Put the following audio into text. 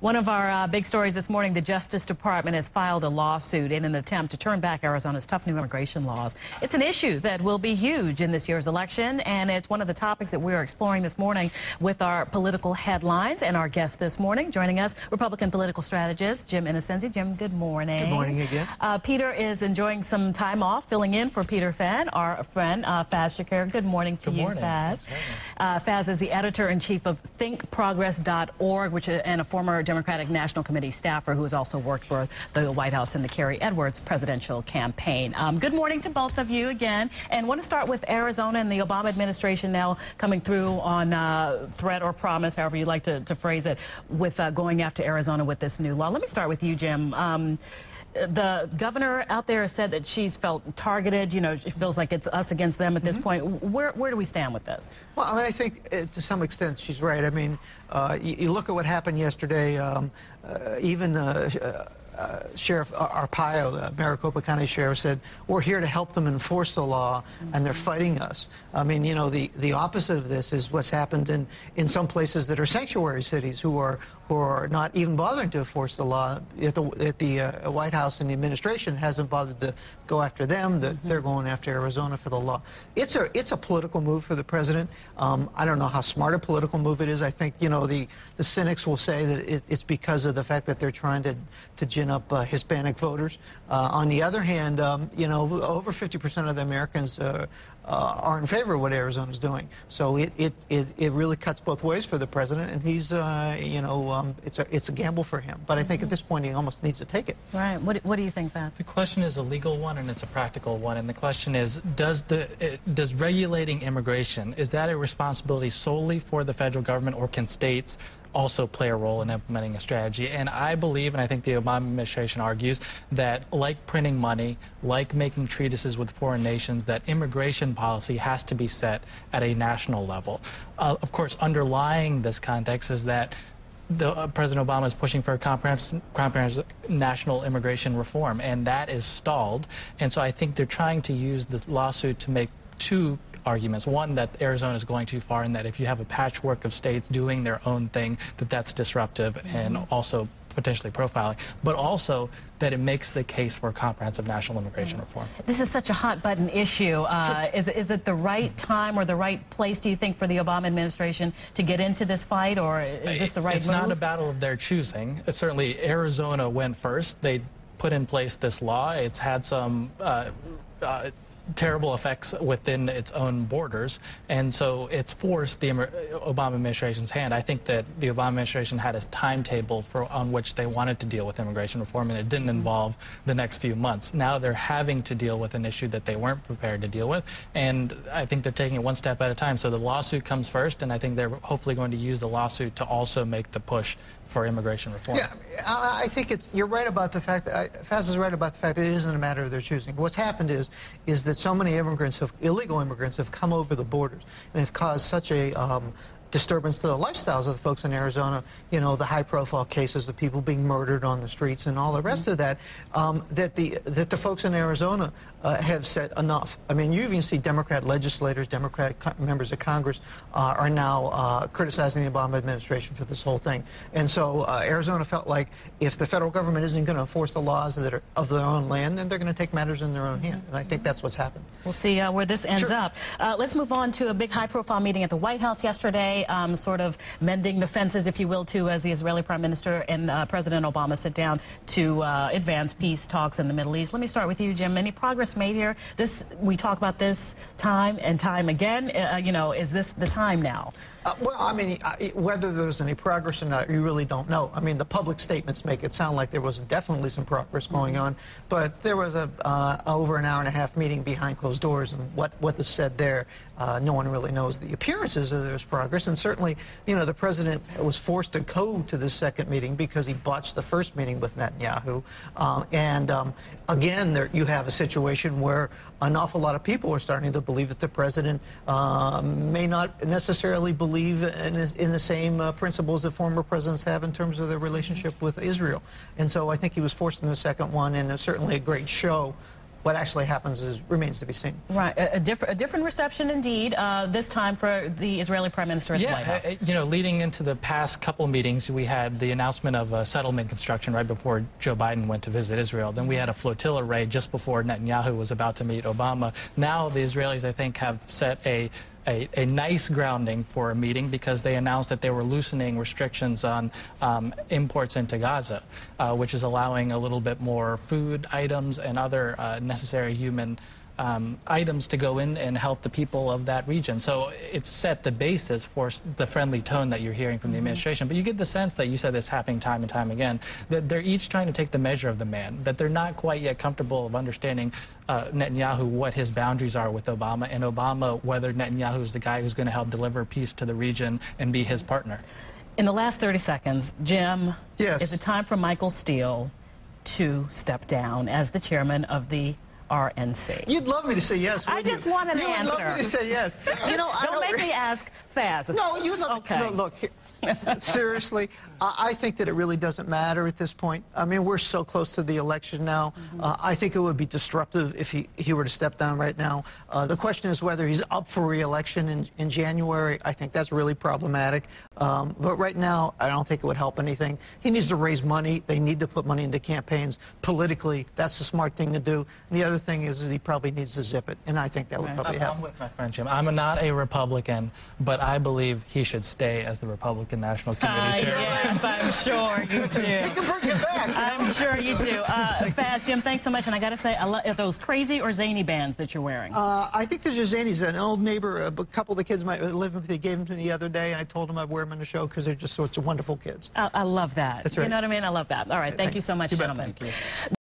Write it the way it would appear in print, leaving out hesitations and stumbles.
One of our big stories this morning, the Justice Department has filed a lawsuit in an attempt to turn back Arizona's tough new immigration laws. It's an issue that will be huge in this year's election, and it's one of the topics that we're exploring this morning with our political headlines. And our guest this morning, joining us, Republican political strategist Jim Innocenzi. Jim, good morning. Good morning again. Peter is enjoying some time off, filling in for Peter Fenn, our friend Faiz Shakir. Good morning to you, Faiz. Faiz is the editor-in-chief of thinkprogress.org, and a former Democratic National Committee staffer who has also worked for the White House in the Kerry Edwards presidential campaign. Good morning to both of you again. And want to start with Arizona and the Obama administration now coming through on threat or promise, however you like to phrase it, with going after Arizona with this new law. Let me start with you, Jim. The governor out there said that she's felt targeted. You know, it feels like it's us against them at this point. Where do we stand with this? Well, I mean, I think to some extent she's right. I mean, you look at what happened yesterday. Even Sheriff Arpaio, the Maricopa County Sheriff, said, we're here to help them enforce the law, and they're fighting us. I mean, you know, the opposite of this is what's happened in some places that are sanctuary cities who are not even bothering to enforce the law. At the White House and the administration hasn't bothered to go after them. They're going after Arizona for the law. It's a political move for the president. I don't know how smart a political move it is. I think, you know, the cynics will say that it's because of the fact that they're trying to gin up Hispanic voters. On the other hand, you know, over 50% of the Americans are in favor of what Arizona's doing. So it really cuts both ways for the president, and he's, you know, it's a gamble for him. But I think at this point he almost needs to take it. Right. What do you think, Faiz? The question is a legal one, and it's a practical one. And the question is, does regulating immigration, is that a responsibility solely for the federal government, or can states also play a role in implementing a strategy? And I believe, and I think the Obama administration argues, that like printing money, like making treaties with foreign nations, that immigration policy has to be set at a national level. Of course, underlying this context is that President Obama is pushing for a comprehensive national immigration reform, and that is stalled. And so I think they're trying to use the lawsuit to make two arguments. One, that Arizona is going too far, and that if you have a patchwork of states doing their own thing, that's disruptive and also potentially profiling, but also that it makes the case for a comprehensive national immigration reform. This is such a hot-button issue. Is it the right time or the right place, do you think, for the Obama administration to get into this fight, or is this the right move? It's not a battle of their choosing. Certainly, Arizona went first. They put in place this law. It's had some terrible effects within its own borders, and so it's forced the Obama administration's hand. I think that the Obama administration had a timetable on which they wanted to deal with immigration reform, and it didn't involve the next few months. Now they're having to deal with an issue that they weren't prepared to deal with, and I think they're taking it one step at a time. So the lawsuit comes first, and I think they're hopefully going to use the lawsuit to also make the push for immigration reform. Yeah, I think you're right about the fact that Faiz is right about the fact that it isn't a matter of their choosing. What's happened is that so many illegal immigrants have come over the borders and have caused such a disturbance to the lifestyles of the folks in Arizona, you know, the high-profile cases of people being murdered on the streets and all the rest of that, that the folks in Arizona have said enough. I mean, you even see Democrat legislators, Democratic members of Congress are now criticizing the Obama administration for this whole thing. And so Arizona felt like if the federal government isn't going to enforce the laws that are of their own land, then they're going to take matters in their own hand. And I think that's what's happened. We'll see where this ends up. Let's move on to a big high-profile meeting at the White House yesterday. Sort of mending the fences, if you will, too, as the Israeli Prime Minister and President Obama sit down to advance peace talks in the Middle East. Let me start with you, Jim. Any progress made here? We talk about this time and time again. You know, is this the time now? Well, I mean, whether there's any progress or not, you really don't know. I mean, the public statements make it sound like there was definitely some progress going on, but there was over an hour-and-a-half meeting behind closed doors, and what was said there, no one really knows the appearances of there's progress. And certainly, you know, the president was forced to go to this second meeting because he botched the first meeting with Netanyahu. Again, you have a situation where an awful lot of people are starting to believe that the president may not necessarily believe in the same principles that former presidents have in terms of their relationship with Israel. And so I think he was forced in the second one, and certainly a great show what actually happens remains to be seen. Right, a different reception indeed, this time for the Israeli Prime Minister at the White House. You know, leading into the past couple meetings, we had the announcement of settlement construction right before Joe Biden went to visit Israel. Then we had a flotilla raid just before Netanyahu was about to meet Obama. Now the Israelis, I think, have set a nice grounding for a meeting because they announced that they were loosening restrictions on imports into Gaza, which is allowing a little bit more food items and other necessary human items to go in and help the people of that region. So it's set the basis for the friendly tone that you're hearing from the administration. But you get the sense that you said this happening time and time again, that they're each trying to take the measure of the man, that they're not quite yet comfortable of understanding Netanyahu, what his boundaries are with Obama, and Obama, whether Netanyahu is the guy who's going to help deliver peace to the region and be his partner. In the last 30 seconds, Jim, yes, is it time for Michael Steele to step down as the chairman of the RNC? You'd love me to say yes. I just want an answer. You would love me to say yes. You know, don't make me ask Faiz. No, you'd love okay. me. No, look, seriously, I think that it really doesn't matter at this point. I mean, we're so close to the election now. I think it would be disruptive if he were to step down right now. The question is whether he's up for re-election in January. I think that's really problematic. But right now, I don't think it would help anything. He needs to raise money. They need to put money into campaigns. Politically, that's the smart thing to do. And the other thing is he probably needs to zip it, and I think that would probably happen. I'm with my friend Jim. I'm not a Republican, but I believe he should stay as the Republican National Committee chair. Yes, I'm sure you do. You can bring it back. I'm sure you do. Faiz, Jim, thanks so much. And I got to say, I love those crazy or zany bands that you're wearing. I think there's just zanies. An old neighbor, a couple of the kids might live with me, they gave them to me the other day, and I told them I'd wear them on the show because they're just such wonderful kids. I love that. That's right. You know what I mean? I love that. All right. Thank you so much, gentlemen. Thank you.